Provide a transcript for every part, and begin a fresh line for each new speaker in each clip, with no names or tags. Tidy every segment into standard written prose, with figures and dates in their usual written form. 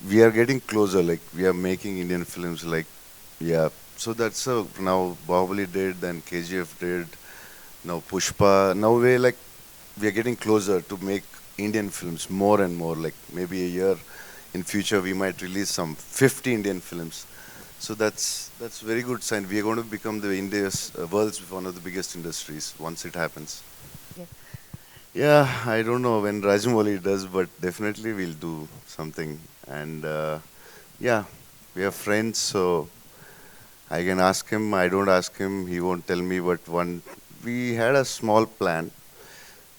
we are getting closer. Like we are making Indian films. Like yeah. So that's now Bahubali did, then KGF did, now Pushpa. Now we are getting closer to make Indian films more and more. Like maybe a year in future we might release some 50 Indian films. So that's very good sign. We are going to become the India's world's one of the biggest industries once it happens.
Yeah.
Yeah, I don't know when Rajamouli does, but definitely we'll do something. And yeah, we are friends, so I can ask him. I don't ask him; he won't tell me. But one, we had a small plan,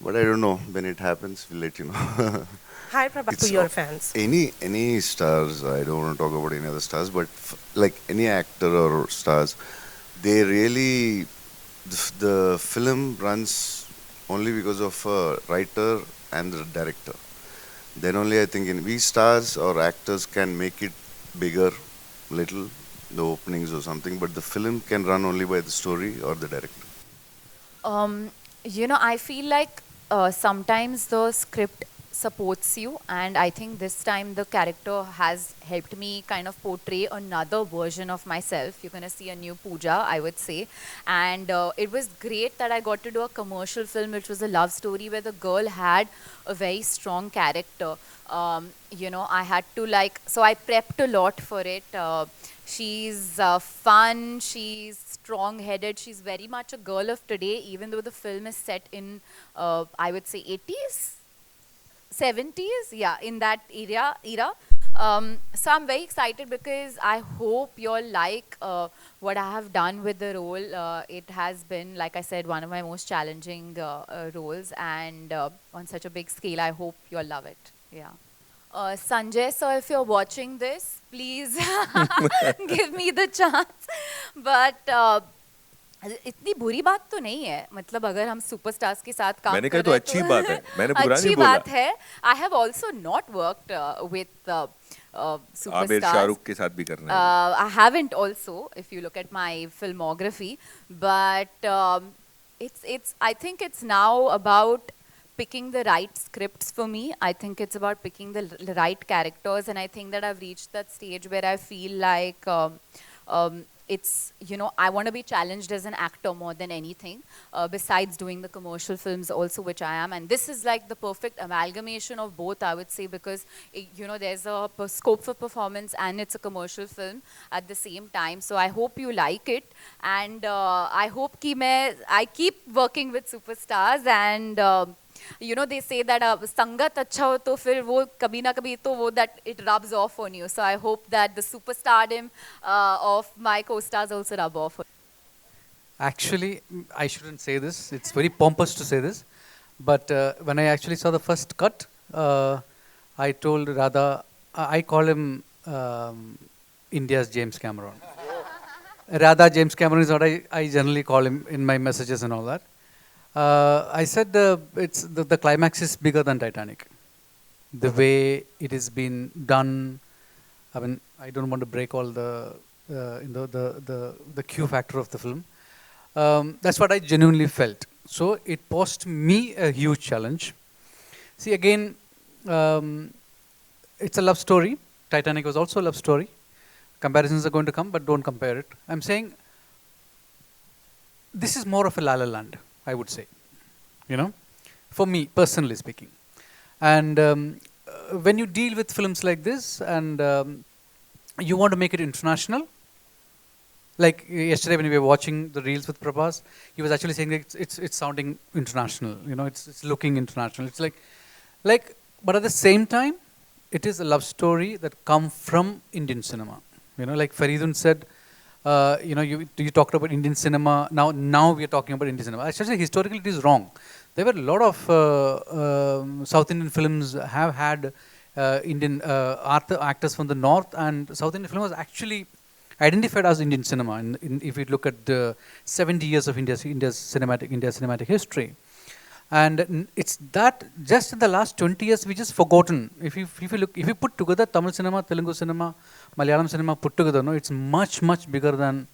but I don't know when it happens. We'll let you know.
Hi, Prabhas, to
It's
your fans.
any stars. I don't want to talk about any other stars, but like any actor or stars, they really the film runs only because of a writer and the director. Then only I think in we stars or actors can make it bigger, little the openings or something, but the film can run only by the story or the director.
I feel like sometimes the script supports you, and I think this time the character has helped me kind of portray another version of myself. You're going to see a new Pooja, I would say. And it was great that I got to do a commercial film, which was a love story where the girl had a very strong character. I had to so I prepped a lot for it. She's fun, she's strong headed, she's very much a girl of today, even though the film is set in, I would say, 80s, 70s, yeah, in that era. So I'm very excited because I hope you all like what I have done with the role. It has been, like I said, one of my most challenging roles, and on such a big scale, I hope you all love it. Yeah. Sanjay, sir, if you're watching this, please give me the chance. But इतनी बुरी बात तो नहीं है, मतलब अगर हम superstars के साथ काम
मैंने
कर
कहा तो
रहे हैं
अच्छी
तो
बात है, मैंने बुरा नहीं
अच्छी
बोला.
बात है. I have also not worked with
Aamir
superstars.
Shahrukh के साथ भी करना है.
I haven't also, if you look at my filmography, but it's. I think it's now about picking the right scripts for me. I think it's about picking the right characters, and I think that I've reached that stage where I feel like it's, I want to be challenged as an actor more than anything, besides doing the commercial films also, which I am. And this is like the perfect amalgamation of both, I would say, because, there's a scope for performance and it's a commercial film at the same time. So I hope you like it. And I hope I keep working with superstars, and they say that sangat अच्छा हो तो फिर वो कभी ना कभी तो वो that it rubs off on you. So I hope that the superstardom of my co-stars also rub off.
Actually, I shouldn't say this. It's very pompous to say this. But when I actually saw the first cut, I told Radha, I call him India's James Cameron. Radha James Cameron is what I generally call him in my messages and all that. I said it's the climax is bigger than Titanic. The way it has been done. I mean, I don't want to break all the Q factor of the film. That's what I genuinely felt. So it posed me a huge challenge. See, again, it's a love story. Titanic was also a love story. Comparisons are going to come, but don't compare it. I'm saying this is more of a La La Land, I would say, for me, personally speaking. And when you deal with films like this and you want to make it international, like yesterday when we were watching the reels with Prabhas, he was actually saying that it's sounding international, it's looking international. It's but at the same time, it is a love story that come from Indian cinema. Like Faridun said, you talked about Indian cinema. Now we are talking about Indian cinema. Actually, historically, it is wrong. There were a lot of South Indian films have had Indian actors from the north, and South Indian film was actually identified as Indian cinema. If you look at the 70 years of India's cinematic history, and it's that just in the last 20 years we just forgotten. If you put together Tamil cinema, Telugu cinema, Malayalam cinema put together, it's much bigger than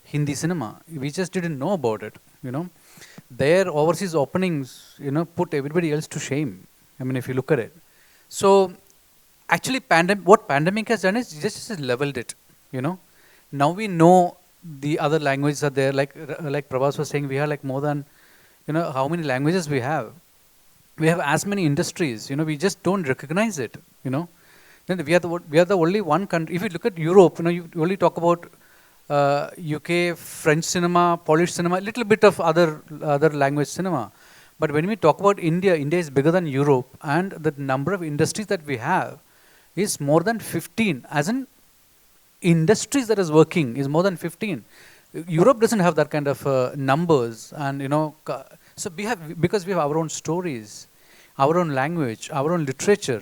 Hindi cinema. We just didn't know about it. Their overseas openings, put everybody else to shame. I mean, if you look at it. So actually, what pandemic has done is just leveled it. You know, now we know the other languages are there. Like Prabhas was saying, we have like more than, how many languages we have. We have as many industries. We just don't recognize it. Then we are the only one country. If you look at Europe, you only talk about UK, French cinema, Polish cinema, a little bit of other language cinema. But when we talk about India, India is bigger than Europe, and the number of industries that we have is more than 15. As in industries that is working is more than 15. Europe doesn't have that kind of numbers, and so because we have our own stories, our own language, our own literature.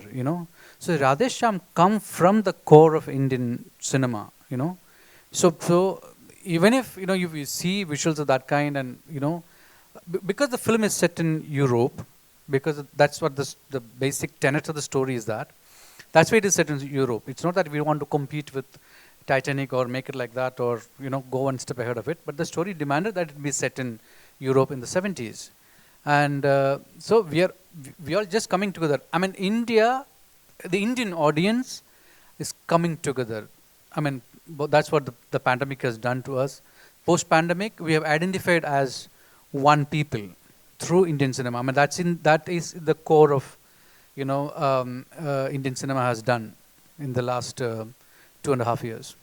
So Radhe Shyam come from the core of Indian cinema. So even if you see visuals of that kind, and because the film is set in Europe, because that's what the basic tenet of the story is, that's why it is set in Europe. It's not that we want to compete with Titanic or make it like that, or go one step ahead of it. But the story demanded that it be set in Europe in the 70s, and so we are just coming together. I mean, the Indian audience is coming together. I mean, that's what the pandemic has done to us. Post-pandemic, we have identified as one people through Indian cinema. I mean, that is the core of Indian cinema has done in the last 2.5 years.